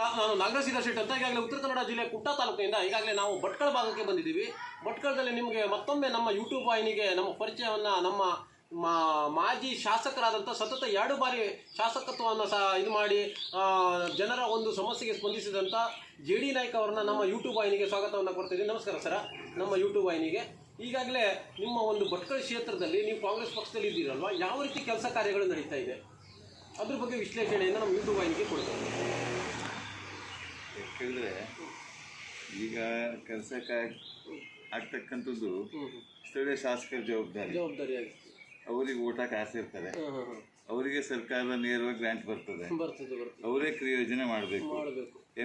ನಾನು ನಾಗರಾಜ್ ಶೆಟ್ ಅಂತ ಈಗಾಗಲೇ ಉತ್ತರ ಕನ್ನಡ ಜಿಲ್ಲೆ ಕುಟ್ಟ ತಾಲೂಕಿನಿಂದ ಈಗಾಗಲೇ ನಾವು ಭಟ್ಕಳ ಭಾಗಕ್ಕೆ ಬಂದಿದ್ದೀವಿ. ಭಟ್ಕಳದಲ್ಲಿ ನಿಮಗೆ ಮತ್ತೊಮ್ಮೆ ನಮ್ಮ ಯೂಟ್ಯೂಬ್ ವಾಹಿನಿಗೆ ನಮ್ಮ ಪರಿಚಯವನ್ನು ನಮ್ಮ ಮಾಜಿ ಶಾಸಕರಾದಂಥ ಸತತ 2 ಬಾರಿ ಶಾಸಕತ್ವವನ್ನು ಇದು ಮಾಡಿ ಜನರ ಒಂದು ಸಮಸ್ಯೆಗೆ ಸ್ಪಂದಿಸಿದಂಥ JD ನಾಯ್ಕ ಅವರನ್ನ ನಮ್ಮ ಯೂಟ್ಯೂಬ್ ವಾಹಿನಿಗೆ ಸ್ವಾಗತವನ್ನು ಕೊಡ್ತಿದ್ದೀವಿ. ನಮಸ್ಕಾರ ಸರ, ನಮ್ಮ ಯೂಟ್ಯೂಬ್ ವಾಹಿನಿಗೆ. ಈಗಾಗಲೇ ನಿಮ್ಮ ಒಂದು ಭಟ್ಕಳ ಕ್ಷೇತ್ರದಲ್ಲಿ ನೀವು ಕಾಂಗ್ರೆಸ್ ಪಕ್ಷದಲ್ಲಿ ಇದ್ದೀರಲ್ವ, ಯಾವ ರೀತಿ ಕೆಲಸ ಕಾರ್ಯಗಳು ನಡೀತಾ ಇದೆ ಅದ್ರ ಬಗ್ಗೆ ವಿಶ್ಲೇಷಣೆಯನ್ನು ನಮ್ಮ ಯೂಟ್ಯೂಬ್ ವಾಹಿನಿಗೆ ಕೊಡ್ತಾರೆ. ಯಾಕೆಂದರೆ ಈಗ ಕೆಲಸಕ್ಕೆ ಆಗ್ತಕ್ಕಂಥದ್ದು ಸ್ಥಳೀಯ ಶಾಸಕರ ಜವಾಬ್ದಾರಿಯಾಗಿ ಅವರಿಗೆ ಓಟಕ್ಕೆ ಆಸೆ ಇರ್ತಾರೆ, ಅವರಿಗೆ ಸರ್ಕಾರ ನೇರವಾಗಿ ಗ್ರಾಂಟ್ ಬರ್ತದೆ, ಅವರೇ ಕ್ರಿಯೋಜನೆ ಮಾಡಬೇಕು.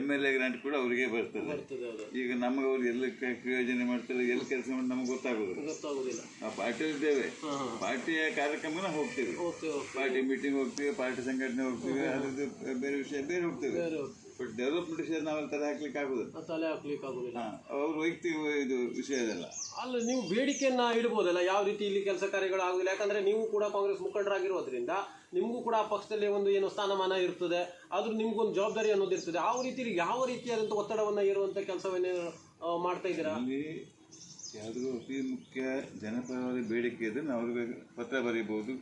MLA ಗ್ರಾಂಟ್ ಕೂಡ ಅವರಿಗೆ ಬರ್ತದೆ. ಈಗ ನಮಗೆ ಅವ್ರು ಎಲ್ಲಿ ಕ್ರಿಯೋಜನೆ ಮಾಡ್ತಾರೆ, ಎಲ್ಲಿ ಕೆಲಸ ಮಾಡಿ ನಮ್ಗೆ ಗೊತ್ತಾಗೋದಿಲ್ಲ. ನಾವು ಪಾರ್ಟಿಯಲ್ಲಿದ್ದೇವೆ, ಪಾರ್ಟಿಯ ಕಾರ್ಯಕ್ರಮನ ಹೋಗ್ತೀವಿ, ಪಾರ್ಟಿ ಮೀಟಿಂಗ್ ಹೋಗ್ತೀವಿ, ಪಾರ್ಟಿ ಸಂಘಟನೆ ಹೋಗ್ತೀವಿ, ಅದ್ರದ್ದು ಬೇರೆ ವಿಷಯ ಬೇರೆ ಹೋಗ್ತೇವೆ. ಬಟ್ ಡೆವಲಪ್ಮೆಂಟ್ ವಿಷಯ ನಾವೆಲ್ಲ ತಲೆ ಹಾಕ್ಲಿಕ್ಕೆ ಆಗೋದಿಲ್ಲ. ಅವ್ರು ವೈಯಕ್ತಿಕ ಇದು ವಿಷಯ ಇದೆಲ್ಲ. ಅಲ್ಲ, ನೀವು ಬೇಡಿಕೆಯನ್ನ ಇಡ್ಬೋದಲ್ಲ, ಯಾವ ರೀತಿ ಇಲ್ಲಿ ಕೆಲಸ ಕಾರ್ಯಗಳು ಆಗೋದಿಲ್ಲ. ಯಾಕಂದ್ರೆ ನೀವು ಕೂಡ ಕಾಂಗ್ರೆಸ್ ಮುಖಂಡರಾಗಿರೋದ್ರಿಂದ ನಿಮಗೂ ಕೂಡ ಪಕ್ಷದಲ್ಲಿ ಒಂದು ಏನು ಸ್ಥಾನಮಾನ ಇರ್ತದೆ, ಆದ್ರೂ ನಿಮ್ಗೊಂದು ಜವಾಬ್ದಾರಿ ಅನ್ನೋದು ಇರ್ತದೆ. ಆ ರೀತಿಯಲ್ಲಿ ಯಾವ ರೀತಿಯಾದಂಥ ಒತ್ತಡವನ್ನು ಹೇರುವಂಥ ಕೆಲಸವನ್ನೇ ಮಾಡ್ತಾ ಇದ್ದೀರಾ? ಅಲ್ಲಿ ಯಾವುದೋ ಅತಿ ಮುಖ್ಯ ಜನಪರವಾದ ಬೇಡಿಕೆ ಇದ್ರೆ ನಾವು ಅವ್ರಿಗೆ ಪತ್ರ ಬರೀಬಹುದು,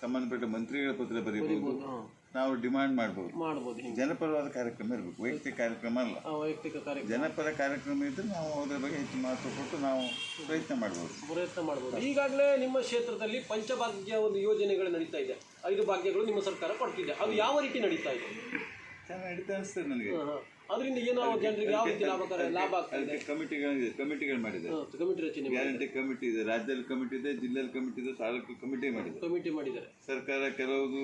ಸಂಬಂಧಪಟ್ಟ ಮಂತ್ರಿಗಳ ಪತ್ರ ಬರೀಬಹುದು, ನಾವು ಡಿಮಾಂಡ್ ಮಾಡಬಹುದು. ಜನಪರವಾದ ಕಾರ್ಯಕ್ರಮ ಇರಬೇಕು, ವೈಯಕ್ತಿಕ ಕಾರ್ಯಕ್ರಮ ಅಲ್ಲ. ಜನಪರ ಕಾರ್ಯಕ್ರಮ ಇದ್ರೆ ನಾವು ಅದರ ಬಗ್ಗೆ ಹೆಚ್ಚು ಮಹತ್ವ ಕೊಟ್ಟು ನಾವು ಪ್ರಯತ್ನ ಮಾಡಬಹುದು. ಈಗಾಗಲೇ ನಿಮ್ಮ ಕ್ಷೇತ್ರದಲ್ಲಿ ಪಂಚಭಾಗ್ಯ ಒಂದು ಯೋಜನೆಗಳು ನಡೀತಾ ಇದೆ, 5 ಭಾಗ್ಯಗಳು ನಿಮ್ಮ ಸರ್ಕಾರ ಕೊಡ್ತಿದೆ. ಅದು ಯಾವ ರೀತಿ ನಡೀತಾ ಇದೆ? ಚೆನ್ನಾಗಿ ನಡೀತಾ ಅನಿಸ್ತದೆ ನನಗೆ. ಅದರಿಂದ ಏನೋ ಜನರಿಗೆ ಯಾವ ರೀತಿ ಲಾಭ ಆಗ್ತದೆ? ಕಮಿಟಿಗಳು ಮಾಡಿದೆ, ಕಮಿಟಿ ರಚನೆ, ಗ್ಯಾರಂಟಿ ಕಮಿಟಿ ಇದೆ, ರಾಜ್ಯದಲ್ಲಿ ಕಮಿಟಿ ಇದೆ, ಜಿಲ್ಲೆಯಲ್ಲಿ ಕಮಿಟಿ ಇದೆ, ತಾಲೂಕು ಕಮಿಟಿ ಮಾಡಿದ್ದಾರೆ. ಸರ್ಕಾರ ಕೆಲವುದು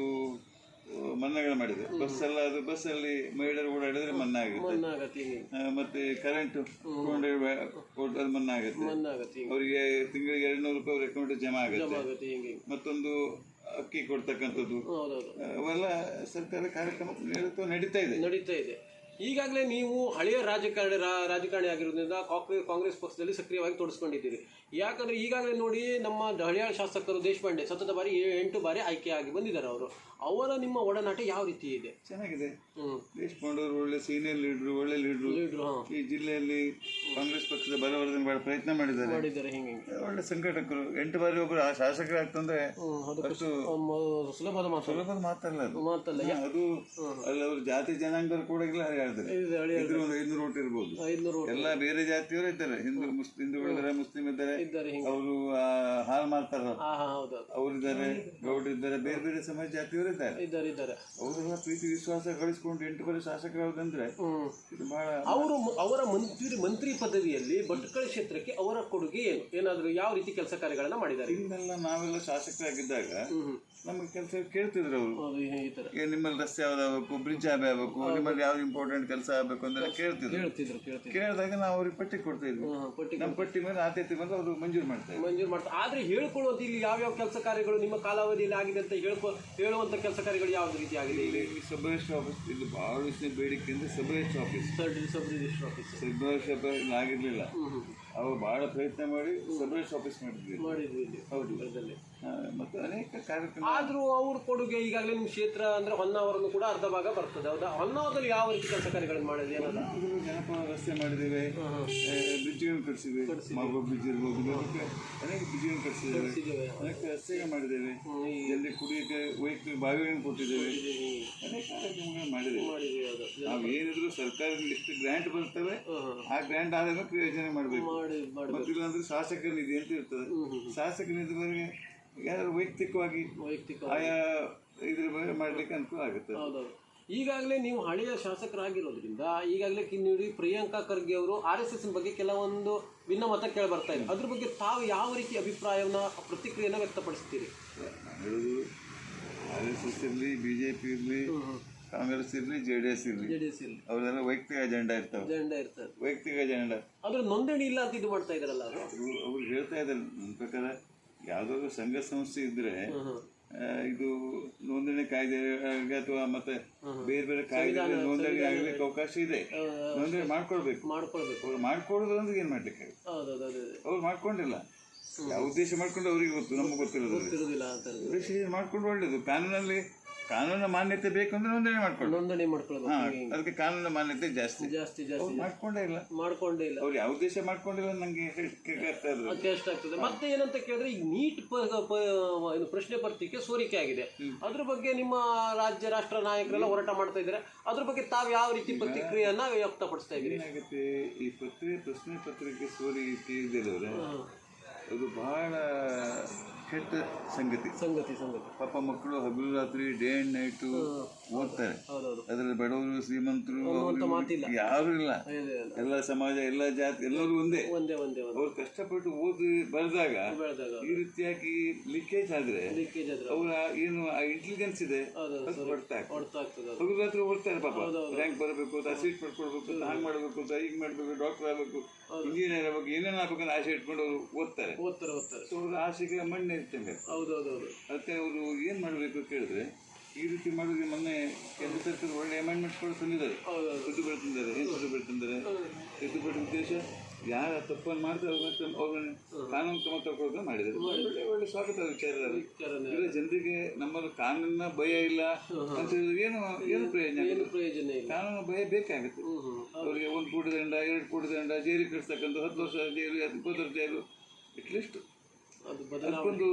ಮನ್ನಾಗಳು ಮಾಡಿದೆ. ಬಸ್ಸಲ್ಲಿ ಮಹಿಳೆಯರು ಓಡಾಡಿದ್ರೆ ಮನ್ನಾ ಆಗುತ್ತೆ, ಮತ್ತೆ ಕರೆಂಟ್ ಅದು ಮನ್ನಾ ಆಗುತ್ತೆ. ಅವರಿಗೆ ತಿಂಗಳಿಗೆ 200 ರೂಪಾಯಿ ಅವ್ರ ಅಕೌಂಟ್ ಜಮಾ ಆಗುತ್ತೆ. ಮತ್ತೊಂದು ಅಕ್ಕಿ ಕೊಡ್ತಕ್ಕಂಥದ್ದು ಅವೆಲ್ಲ ಸರ್ಕಾರ ಕಾರ್ಯಕ್ರಮ ನಡೀತಾ ಇದೆ. ಈಗಾಗಲೇ ನೀವು ಹಳೆಯ ರಾಜಕಾರಣಿ ಆಗಿರೋದ್ರಿಂದ ಕಾಂಗ್ರೆಸ್ ಪಕ್ಷದಲ್ಲಿ ಸಕ್ರಿಯವಾಗಿ ತೊಡಸ್ಕೊಂಡಿದ್ದೀರಿ. ಯಾಕಂದ್ರೆ ಈಗಾಗಲೇ ನೋಡಿ, ನಮ್ಮ ಹಳೆಯ ಶಾಸಕರು ದೇಶಪಾಂಡೆ ಸತತ ಬಾರಿ 8 ಬಾರಿ ಆಯ್ಕೆಯಾಗಿ ಬಂದಿದ್ದಾರೆ. ಅವರ ನಿಮ್ಮ ಒಡನಾಟ ಯಾವ ರೀತಿ ಇದೆ? ಚೆನ್ನಾಗಿದೆ. ದೇಶಪಾಂಡೆ ಅವರು ಒಳ್ಳೆ ಸೀನಿಯರ್ ಲೀಡ್ರು, ಒಳ್ಳೆ ಲೀಡ್ರು. ಈ ಜಿಲ್ಲೆಯಲ್ಲಿ ಕಾಂಗ್ರೆಸ್ ಪಕ್ಷದ ಬಲವರ್ಧನೆ ಬಹಳ ಪ್ರಯತ್ನ ಮಾಡಿದ್ದಾರೆ. ಒಳ್ಳೆ ಸಂಘಟಕರು. 8 ಬಾರಿ ಒಬ್ಬರು ಶಾಸಕರಾಗ್ತಂದ್ರೆ ಸುಲಭದ ಮಾತಲ್ಲ ಅದು. ಅಲ್ಲಿ ಅವರು ಜಾತಿ ಜನಾಂಗರು ಕೂಡ ಇಲ್ಲ. 500 ಓಟ್ ಇರ್ಬೋದು. ಎಲ್ಲ ಬೇರೆ ಜಾತಿಯವರು ಇದ್ದಾರೆ, ಹಿಂದೂಗಳಿದ್ದಾರೆ, ಮುಸ್ಲಿಂ ಇದ್ದಾರೆ, ಅವರು ಹಾಲು ಮಾಡ್ತಾರ ಅವರಿದ್ದಾರೆ, ಗೌಡ್ರು ಇದ್ದಾರೆ, ಬೇರೆ ಬೇರೆ ಸಮಾಜ ಜಾತಿಯವರು ಇದ್ದಾರೆ. ಅವರೆಲ್ಲ ಪ್ರೀತಿ ವಿಶ್ವಾಸ ಗಳಿಸ್ಕೊಂಡು 8 ಬಾರಿ ಶಾಸಕರಾದಂದ್ರೆ ಇದು ಬಹಳ. ಅವರ ಮಂತ್ರಿ ಪದವಿಯಲ್ಲಿ ಭಟ್ಕಳ ಕ್ಷೇತ್ರಕ್ಕೆ ಅವರ ಕೊಡುಗೆ ಏನಾದ್ರು ಯಾವ ರೀತಿ ಕೆಲಸ ಕಾರ್ಯಗಳನ್ನ ಮಾಡಿದ್ದಾರೆ? ಇನ್ನೆಲ್ಲ ನಾವೆಲ್ಲ ಶಾಸಕರಾಗಿದ್ದಾಗ ನಮ್ಗೆ ಕೆಲಸ ಕೇಳ್ತಿದ್ರು ಅವರು. ನಿಮ್ಮಲ್ಲಿ ರಸ್ತೆ ಯಾವ್ದಾಗಬೇಕು, ಬ್ರಿಡ್ಜ್ ಆಗಬೇಕು, ನಿಮ್ಮಲ್ಲಿ ಯಾವ್ದು ಇಂಪಾರ್ಟೆಂಟ್ ಕೆಲಸ ಆಗಬೇಕು ಅಂತೆಲ್ಲ ಕೇಳ್ತಿದ್ರು. ಕೇಳಿದಾಗ ನಾವು ಅವ್ರಿಗೆ ಪಟ್ಟಿ ಕೊಡ್ತಾ ಇದ್ವಿ. ನಮ್ಮ ಪಟ್ಟಿ ಮೇಲೆ ಆದ್ಯತೆ ಬಂದು ಅವರು ಮಂಜೂರು ಮಾಡ್ತಾರೆ. ಆದ್ರೆ ಹೇಳ್ಕೊಳ್ಳೋದು ಇಲ್ಲಿ ಯಾವ್ಯಾವ ಕೆಲಸ ಕಾರ್ಯಗಳು ನಿಮ್ಮ ಕಾಲಾವಧಿಯಲ್ಲಿ ಆಗಿದೆ ಅಂತ ಹೇಳುವಂತ ಕೆಲಸ ಕಾರ್ಯಗಳು ಯಾವ ರೀತಿ ಆಗಿದೆ? ಇಲ್ಲಿ ಸಬ್ ರಿಜಿಸ್ಟರ್ ಆಫೀಸ್, ಇಲ್ಲಿ ಬಹಳ ಬೇಡಿಕೆಯಿಂದ ಸಬ್ ರಿಜಿಸ್ಟರ್ ಆಫೀಸ್ ಆಗಿರ್ಲಿಲ್ಲ. ಅವರು ಬಹಳ ಪ್ರಯತ್ನ ಮಾಡಿ ಸಬ್ ರಿಜಿಸ್ಟರ್ ಆಫೀಸ್ ಮಾಡಿದ್ವಿ. ಹೌದು, ಮತ್ತು ಅನೇಕ ಕಾರ್ಯಕ್ರಮ. ಆದ್ರೂ ಅವ್ರ ಕೊಡುಗೆ ಈಗಾಗಲೇ ನಿಮ್ಮ ಕ್ಷೇತ್ರ ಅಂದ್ರೆ ಹೊನ್ನಾವರನ್ನು ಕೂಡ ಅರ್ಧ ಭಾಗ ಬರ್ತದೆ. ಹೌದಾ? ಹೊನ್ನಾವರದಲ್ಲಿ ಯಾವ ರೀತಿ ಕೆಲಸ ಕಾರ್ಯಗಳನ್ನು ಮಾಡಿದೆ? ಜನಪದ ರಸ್ತೆ ಮಾಡಿದ್ದೇವೆ, ಬ್ರಿಡ್ಜ್ಗಳನ್ನು ಕಟ್ಸಿದ್ದೇವೆ, ಮಾಗೋ ಬ್ರಿಡ್ಜ್ ಇರ್ಬೋದು, ಅನೇಕ ಬ್ರಿಡ್ಜ್ಗಳನ್ನು ಕಟ್ಸಿದ್ದೇವೆ, ಅನೇಕ ರಸ್ತೆಗಳು ಮಾಡಿದ್ದೇವೆ, ಎಲ್ಲಿ ಕುಡಿಯೋಕ್ಕೆ ವೈಯಕ್ತಿಕ ಬಾವಿಗಳನ್ನು ಕೊಟ್ಟಿದ್ದೇವೆ, ಅನೇಕ ಕಾರ್ಯಕ್ರಮಗಳನ್ನು ಮಾಡಿದ್ದೇವೆ. ನಾವು ಏನಿದ್ರು ಸರ್ಕಾರದಿಂದ ಎಷ್ಟು ಗ್ರಾಂಟ್ ಬರ್ತವೆ ಆ ಗ್ರಾಂಟ್ ಆದಾಗ ಪ್ರಯೋಜನ ಮಾಡಬೇಕು. ಮತ್ತಿಲ್ಲ ಅಂದ್ರೆ ಶಾಸಕರ ನಿಧಿ ಅಂತ ಇರ್ತದೆ. ಶಾಸಕ ನಿಧಿವರೆಗೆ ಯಾರು ವೈಯಕ್ತಿಕವಾಗಿ ಆಯಾ ಇದ್ರ ಬಗ್ಗೆ ಮಾಡ್ಲಿಕ್ಕೆ ಅನುಕೂಲ ಆಗುತ್ತೆ. ಈಗಾಗಲೇ ನೀವು ಹಳೆಯ ಶಾಸಕರಾಗಿರೋದ್ರಿಂದ ಈಗಾಗಲೇ ನೋಡಿ ಪ್ರಿಯಾಂಕಾ ಖರ್ಗೆ ಅವರು RSS ಬಗ್ಗೆ ಕೆಲವೊಂದು ಭಿನ್ನಮತ ಕೇಳಿ ಬರ್ತಾ ಇದೆ. ಅದ್ರ ಬಗ್ಗೆ ತಾವು ಯಾವ ರೀತಿ ಅಭಿಪ್ರಾಯವನ್ನ, ಪ್ರತಿಕ್ರಿಯೆಯನ್ನು ವ್ಯಕ್ತಪಡಿಸ್ತೀರಿ? ಹೇಳೋದು RSS ಇರಲಿ, BJP ಇರಲಿ, ಕಾಂಗ್ರೆಸ್ ಇರಲಿ, JDS ಇರಲಿ, ಅವರೆಲ್ಲ ವೈಯಕ್ತಿಕ ಅಜೆಂಡಾ ಇರ್ತಾವೆ. ವೈಯಕ್ತಿಕ ಅಜೆಂಡಾ ಅದ್ರ ನೋಂದಣಿ ಇಲ್ಲ ಅಂತ ಇದು ಮಾಡ್ತಾ ಇದಾರಲ್ಲ ಅವ್ರು ಹೇಳ್ತಾ ಇದ್ದಾರೆ. ನನ್ನ ಪ್ರಕಾರ ಯಾವುದಾದ್ರು ಸಂಘ ಸಂಸ್ಥೆ ಇದ್ರೆ ಇದು ನೋಂದಣಿ ಕಾಯ್ದೆ ಅಥವಾ ಮತ್ತೆ ಬೇರೆ ಬೇರೆ ಕಾಯ್ದೆ ನೋಂದಣಿ ಆಗ್ಲಿಕ್ಕೆ ಅವಕಾಶ ಇದೆ. ನೋಂದಣಿ ಮಾಡ್ಕೊಳ್ಬೇಕು. ಅವ್ರು ಮಾಡ್ಕೊಡೋದು ಅಂದ್ರೆ ಏನ್ ಮಾಡ್ಲಿಕ್ಕೆ ಅವ್ರು ಮಾಡ್ಕೊಂಡಿಲ್ಲ. ಯಾವ ಉದ್ದೇಶ ಮಾಡ್ಕೊಂಡು ಅವ್ರಿಗೆ ಗೊತ್ತು, ನಮ್ಗೆ ಗೊತ್ತಿರೋದಿಲ್ಲ. ಉದ್ದೇಶ ಮಾಡ್ಕೊಂಡು ಒಳ್ಳೇದು. ಕಾನೂನಲ್ಲಿ ಕಾನೂನು ಮಾನ್ಯತೆ ಬೇಕು ಅಂದ್ರೆ ನೋಂದಣಿ ಮಾಡ್ಕೊಂಡು ನೋಂದಣಿ ಮಾಡ್ಕೊಳ್ಬೇಕು. ಅದಕ್ಕೆ ಕಾನೂನು ಮಾನ್ಯತೆ ಜಾಸ್ತಿ ಜಾಸ್ತಿ ಜಾಸ್ತಿ ಮಾಡ್ಕೊಂಡೇ ಇಲ್ಲ. ಮಾಡ್ಕೊಂಡೇ ಇಲ್ಲ. ಅವ್ರು ಯಾವ ದೇಶ ಮಾಡ್ಕೊಂಡಿಲ್ಲ ನಂಗೆ ಕಷ್ಟ ಆಗ್ತದೆ. ಮತ್ತೆ ಏನಂತ ಕೇಳಿದ್ರೆ ಈಗ ನೀಟ್ ಪ್ರಶ್ನೆ ಪತ್ರಿಕೆ ಸೋರಿಕೆ ಆಗಿದೆ. ಅದ್ರ ಬಗ್ಗೆ ನಿಮ್ಮ ರಾಜ್ಯ ರಾಷ್ಟ್ರ ನಾಯಕರೆಲ್ಲ ಹೋರಾಟ ಮಾಡ್ತಾ ಇದ್ದಾರೆ. ಅದ್ರ ಬಗ್ಗೆ ತಾವು ಯಾವ ರೀತಿ ಪ್ರತಿಕ್ರಿಯೆಯನ್ನ ವ್ಯಕ್ತಪಡಿಸ್ತಾ ಇದ್ದೀರಿ? ಏನಾಗುತ್ತೆ, ಈ ಪ್ರಶ್ನೆ ಪತ್ರಿಕೆ ಸೋರಿಕೆ ಅದು ಬಹಳ ಕೆಟ್ಟ ಸಂಗತಿ. ಪಾಪ ಮಕ್ಕಳು ಹಗಲು ರಾತ್ರಿ ಡೇ ಅಂಡ್ ನೈಟು ಓದ್ತಾರೆ. ಅದರಲ್ಲಿ ಬಡವರು ಶ್ರೀಮಂತರು ಯಾರು ಇಲ್ಲ, ಎಲ್ಲ ಸಮಾಜ ಎಲ್ಲ ಜಾತಿ ಎಲ್ಲರೂ ಒಂದೇ. ಅವ್ರು ಕಷ್ಟಪಟ್ಟು ಓದಿ ಬರೆದಾಗ ಈ ರೀತಿಯಾಗಿ ಲೀಕೇಜ್ ಆದ್ರೆ ಅವರ ಏನು ಇಂಟೆಲಿಜೆನ್ಸ್ ಇದೆ ಹೊಡ್ತಾ ಆಗ್ತದೆ. ಹಗಲು ರಾತ್ರಿ ಓದ್ತಾರೆ ಪಾಪ, ರ್ಯಾಂಕ್ ಬರಬೇಕು ಅಂತ, ಸೀಟ್ ಪಡ್ಕೊಳ್ಬೇಕು, ಹಾಗೆ ಮಾಡಬೇಕು ಅಂತ, ಹೀಗೆ ಮಾಡಬೇಕು, ಡಾಕ್ಟರ್ ಆಗಬೇಕು, ಇಂಜಿನಿಯರ್ ಆಗಬೇಕು, ಏನೇನು ಆಗ್ಬೇಕಂತ ಆಸೆ ಇಟ್ಕೊಂಡು ಅವರು ಓದ್ತಾರೆ. ಸೊ ಅವ್ರ ಆಸೆಗೆ ಮಣ್ಣೆ ಇರ್ತಂಗೆ. ಅದಕ್ಕೆ ಅವರು ಏನ್ ಮಾಡಬೇಕು ಕೇಳಿದ್ರೆ, ಈ ರೀತಿ ಮಾಡಿದ್ರೆ ಮೊನ್ನೆ ಕೇಂದ್ರ ಸರ್ಕಾರ ಒಳ್ಳೆ ಅಮೆಂಡ್ಮೆಂಟ್ ತಂದಿದ್ದಾರೆ. ದುಡ್ಡು ಬೆಳೆತಿದ್ದಾರೆ. ಏನು ದುಡ್ಡು ಬೆಳೆತಿದ್ದಾರೆ? ದುಡ್ಡು ಬೆಳೆದ ಉದ್ದೇಶ ಯಾರ ತಪ್ಪನ್ನು ಮಾಡ್ತಾರೆ ಅವ್ರನ್ನ ಕಾನೂನು ಕ್ರಮ ತಗೊಳ್ಳೋದು ಮಾಡಿದ್ದಾರೆ. ಒಳ್ಳೆ ಸ್ವಾಗತ ವಿಚಾರ. ಇಲ್ಲ ಜನರಿಗೆ ನಮ್ಮಲ್ಲಿ ಕಾನೂನಿನ ಭಯ ಇಲ್ಲ ಅಂತ ಹೇಳಿದ್ರೆ ಏನು ಪ್ರಯೋಜನ ಇಲ್ಲ. ಕಾನೂನು ಭಯ ಬೇಕಾಗುತ್ತೆ. ಅವರಿಗೆ 1 ಕೋಟಿ ದಂಡ, 2 ಕೋಟಿ ದಂಡ, ಜೈಲಿಗೆ ಕಳಿಸ್ತಕ್ಕಂಥ 10 ವರ್ಷ ಜೈಲು, 20 ವರ್ಷ ಜೈಲು, ಅಟ್ಲೀಸ್ಟ್ ಅದಕ್ಕೊಂದು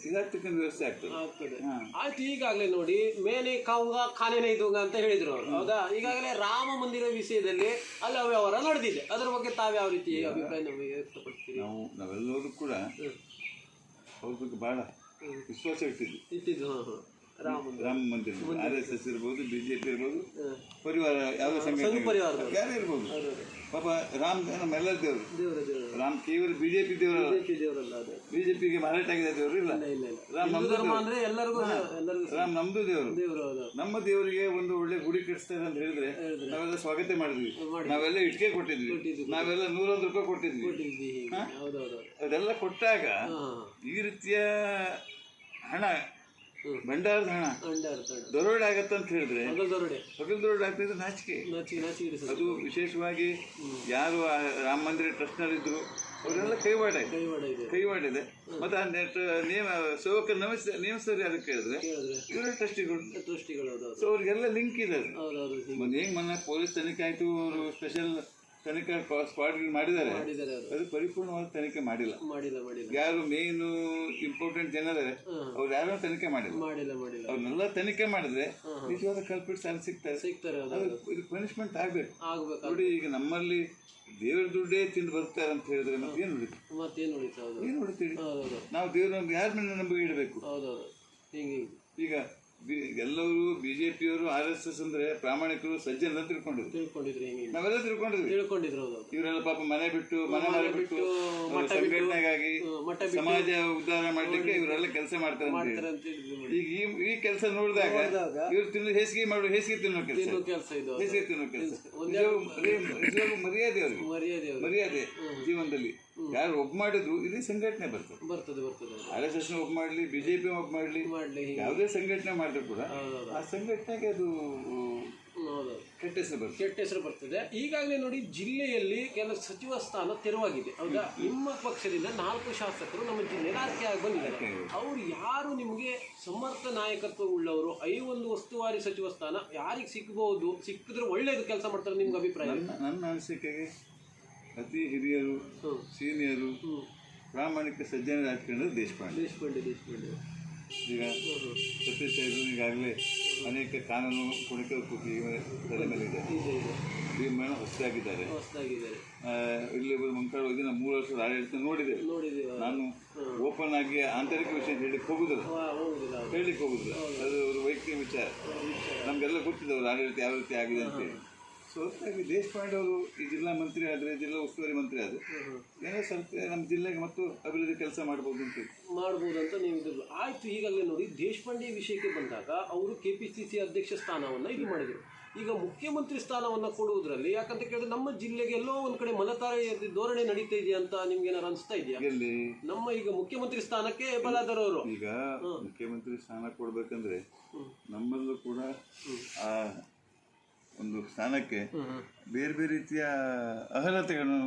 ಇದಾಗ್ತಕ್ಕಂಥ ವ್ಯವಸ್ಥೆ ಆಗ್ತದೆ. ಆಯ್ತು, ಈಗಾಗಲೇ ನೋಡಿ ಮೇನೆ ಕಾವುಗ ಖಾನೇನೆ ಇದುಂಗ ಅಂತ ಹೇಳಿದ್ರು ಅವರು. ಹೌದಾ? ಈಗಾಗಲೇ ರಾಮ ಮಂದಿರ ವಿಷಯದಲ್ಲಿ ಅಲ್ಲಿ ಅವ್ಯವಹಾರ ನಡೆದಿದೆ. ಅದರ ಬಗ್ಗೆ ತಾವು ಯಾವ ರೀತಿ ಅಭಿಪ್ರಾಯ ವ್ಯಕ್ತಪಡಿಸ್ತೀರಿ? ನಾವೆಲ್ಲರೂ ಕೂಡ ಅವ್ರ ಬಗ್ಗೆ ಬಹಳ ವಿಶ್ವಾಸ ಇಟ್ಟಿದ್ದು. ರಾಮ ಮಂದಿರ RSS ಇರ್ಬೋದು, BJP ಇರ್ಬೋದು, ಪರಿವಾರ ಯಾವುದೋ ಸಂಘಟನೆ ಯಾರೇ ಇರ್ಬೋದು, ಪಾಪ ರಾಮ್ ನಮ್ಮೆಲ್ಲರ ದೇವರು. ರಾಮ್ ಕೇವಲ BJP ದೇವರಲ್ಲ, BJPಗೆ ಮಾರಾಟ ಆಗಿದೆ ದೇವರು ಇಲ್ಲ. ರಾಮ್ ನಮ್ದು ದೇವರು. ನಮ್ಮ ದೇವರಿಗೆ ಒಂದು ಒಳ್ಳೆ ಗುಡಿ ಕಟ್ಟಿಸ್ತಾರೆ ಅಂತ ಹೇಳಿದ್ರೆ ನಾವೆಲ್ಲ ಸ್ವಾಗತ ಮಾಡಿದ್ವಿ. ನಾವೆಲ್ಲ ಇಟ್ಕೆ ಕೊಟ್ಟಿದ್ವಿ, ನಾವೆಲ್ಲ 101 ರೂಪಾಯಿ ಕೊಟ್ಟಿದ್ವಿ. ಅದೆಲ್ಲ ಕೊಟ್ಟಾಗ ಈ ರೀತಿಯ ಹಣ, ಭಂಡಾರದ ಹಣ ದರೋಡೆ ಆಗತ್ತ ಅಂತ ಹೇಳಿದ್ರೆ, ಹಗಲು ದರೋಡೆ ಆಗ್ತಿದ್ರೆ ನಾಚಿಕೆ. ಅದು ವಿಶೇಷವಾಗಿ ಯಾರು ರಾಮ ಮಂದಿರ ಟ್ರಸ್ಟ್ನಲ್ಲಿದ್ರು ಅವರೆಲ್ಲ ಕೈವಾಡಿದೆ. ಮತ್ತೆ ಆ ಸೇವಕರು ನೇಮಿಸ್ತಾರೆ ಅದಕ್ಕೆ ಕೇಳಿದ್ರೆ ಇವರೇ ಟ್ರಸ್ಟಿಗಳು. ಸೊ ಅವ್ರಿಗೆಲ್ಲ ಲಿಂಕ್ ಇದೆ. ಹೆಂಗ್ ಮೊನ್ನೆ ಪೊಲೀಸ್ ತನಿಖೆ ಆಯ್ತು, ಅವರು ಸ್ಪೆಷಲ್ ತನಿಖಾ ಸ್ಕ್ವಾಡ್ ಮಾಡಿದ್ದಾರೆ. ಅದು ಪರಿಪೂರ್ಣವಾದ ತನಿಖೆ ಮಾಡಿಲ್ಲ. ಯಾರು ಮೇನ್ ಇಂಪಾರ್ಟೆಂಟ್ ಜನ ಇದ್ದಾರೆ ಅವ್ರು ಯಾರು ತನಿಖೆ ಮಾಡಿಲ್ಲ. ಅವ್ರನ್ನೆಲ್ಲ ತನಿಖೆ ಮಾಡಿದ್ರೆ ನಿಜವಾದ ಕಲ್ಪಿಟ್ ಸಾಲ ಸಿಗ್ತಾರೆ. ಇದು ಪನಿಷ್ಮೆಂಟ್ ಆಗ್ಬೇಕು. ನೋಡಿ, ಈಗ ನಮ್ಮಲ್ಲಿ ದೇವ್ರ ದುಡ್ಡೇ ತಿಂದು ಬರ್ತಾರೆ ಅಂತ ಹೇಳಿದ್ರೆ ಮತ್ತೇನು ಉಳಿತೀವಿ ನಾವು? ದೇವ್ರ ಯಾರ ಮೇಲೆ ನಂಬಿಕೆ ಇಡಬೇಕು? ಈಗ ಎಲ್ಲರೂ BJPಯವರು RSS ಅಂದ್ರೆ ಪ್ರಾಮಾಣಿಕರು, ಸಜ್ಜನ ತಿಳ್ಕೊಂಡಿದ್ರು. ನಾವೆಲ್ಲ ತಿಳ್ಕೊಂಡಿದ್ರು. ಇವರೆಲ್ಲ ಪಾಪ ಮನೆ ಮಾರಿಬಿಟ್ಟು ಸಂಘಟನೆಗಾಗಿ ಸಮಾಜ ಉದ್ಧಾರ ಮಾಡ್ಲಿಕ್ಕೆ ಇವರೆಲ್ಲ ಕೆಲಸ ಮಾಡ್ತಾರೆ ಅಂತ ಹೇಳಿ. ಈಗ ಈ ಕೆಲಸ ನೋಡಿದಾಗ ಇವ್ರು ಹೇಸಿಗೆ ತಿನ್ನೋ ಕೆಲಸ. ಮರ್ಯಾದೆ ಜೀವನದಲ್ಲಿ ಯಾರು ಒಬ್ಬ ಮಾಡಿದ್ರು ಇಲ್ಲಿ ಸಂಘಟನೆ ಬರ್ತದೆ. RSS ಒಬ್ಬ ಮಾಡ್ಲಿ, BJP ಒಬ್ಬ ಮಾಡ್ಲಿ, ಯಾವುದೇ ಸಂಘಟನೆ ಮಾಡಿದ್ರು ಕೂಡ ಆ ಸಂಘಟನೆಗೆ ಅದು ಕೆಟ್ಟ ಹೆಸರು ಬರ್ತದೆ. ಈಗಾಗಲೇ ನೋಡಿ, ಜಿಲ್ಲೆಯಲ್ಲಿ ಕೆಲವು ಸಚಿವ ಸ್ಥಾನ ತೆರವಾಗಿದೆ. ಹೌದಾ? ನಿಮ್ಮ ಪಕ್ಷದಿಂದ 4 ಶಾಸಕರು ನಮ್ಮ ಜಿಲ್ಲೆಗೆ ಆಯ್ಕೆಯಾಗಿ ಬಂದಿದ್ದಾರೆ. ಅವರು ಯಾರು ನಿಮಗೆ ಸಮರ್ಥ ನಾಯಕತ್ವ ಉಳ್ಳವರು? 5 ಉಸ್ತುವಾರಿ ಸಚಿವ ಸ್ಥಾನ ಯಾರಿಗೆ ಸಿಗಬಹುದು? ಸಿಕ್ಕಿದ್ರೆ ಒಳ್ಳೇದು ಕೆಲಸ ಮಾಡ್ತಾರೆ, ನಿಮ್ಗೆ ಅಭಿಪ್ರಾಯ? ನನ್ನ ಅನಿಸಿಕೆಗೆ ಅತಿ ಹಿರಿಯರು, ಸೀನಿಯರು, ಪ್ರಾಮಾಣಿಕ ಸಜ್ಜನ ರಾಜಕಾರಣದ ದೇಶಪಾಂಡೆ. ಈಗ ಸತ್ಯಸಾಯಿಗಳು ಈಗಾಗಲೇ ಅನೇಕ ಕಾನೂನು ಕುಣಿಕಲ್ ಕೂತಿ ತಲೆ ಮೇಲೆ ಇದೆ. ಭೀಮಣ್ಣ ಹೊಸದಾಗಿದ್ದಾರೆ. ಇಲ್ಲಿ ಮಂಕಾಳ ಹೋಗಿ ನಾವು 3 ವರ್ಷದ ಆಡಳಿತ ನೋಡಿದ್ದೇವೆ. ನಾನು ಓಪನ್ ಆಗಿ ಆಂತರಿಕ ವಿಷಯ ಹೇಳಲಿಕ್ಕೆ ಹೋಗುದಿಲ್ಲ. ಅದು ಅವ್ರ ವೈಯಕ್ತಿಕ ವಿಚಾರ. ನಮಗೆಲ್ಲ ಗೊತ್ತಿದೆ ಅವ್ರ ಆಡಳಿತ ಯಾವ ರೀತಿ ಆಗಿದೆ ಅಂತೇಳಿ. ಸೊ ಹಾಗಾಗಿ ದೇಶಪಾಂಡೆ ಅವರು ಈ ಜಿಲ್ಲಾ ಮಂತ್ರಿ ಆದರೆ, ಜಿಲ್ಲಾ ಉಸ್ತುವಾರಿ ಮಂತ್ರಿ ಆದರೆ ಏನೋ ಸ್ವಲ್ಪ ನಮ್ಮ ಜಿಲ್ಲೆಗೆ ಮತ್ತು ಅಭಿವೃದ್ಧಿ ಕೆಲಸ ಮಾಡ್ಬೋದು ಅಂತ ನೀವು ಆಯ್ತು. ಈಗಾಗಲೇ ನೋಡಿ, ದೇಶಪಾಂಡೆ ವಿಷಯಕ್ಕೆ ಬಂದಾಗ ಅವರು KPCC ಅಧ್ಯಕ್ಷ ಸ್ಥಾನವನ್ನು ಇದು ಮಾಡಿದರು. ಈಗ ಮುಖ್ಯಮಂತ್ರಿ ಸ್ಥಾನವನ್ನು ಕೊಡುವುದರಲ್ಲಿ ಯಾಕಂತ ಕೇಳಿದ್ರೆ ನಮ್ಮ ಜಿಲ್ಲೆಗೆ ಎಲ್ಲೋ ಒಂದು ಕಡೆ ಮಲತಾಯಿ ಧೋರಣೆ ನಡೀತಾ ಇದೆಯಾ ಅಂತ ನಿಮ್ಗೆ ಏನಾರು ಅನಿಸ್ತಾ ಇದೆಯಾ? ನಮ್ಮ ಈಗ ಮುಖ್ಯಮಂತ್ರಿ ಸ್ಥಾನಕ್ಕೆ ಬಲಾದರವರು ಈಗ ಮುಖ್ಯಮಂತ್ರಿ ಸ್ಥಾನ ಕೊಡ್ಬೇಕಂದ್ರೆ ನಮ್ಮಲ್ಲೂ ಕೂಡ ಆ ಒಂದು ಸ್ಥಾನಕ್ಕೆ ಬೇರೆ ಬೇರೆ ರೀತಿಯ ಅರ್ಹತೆಗಳನ್ನು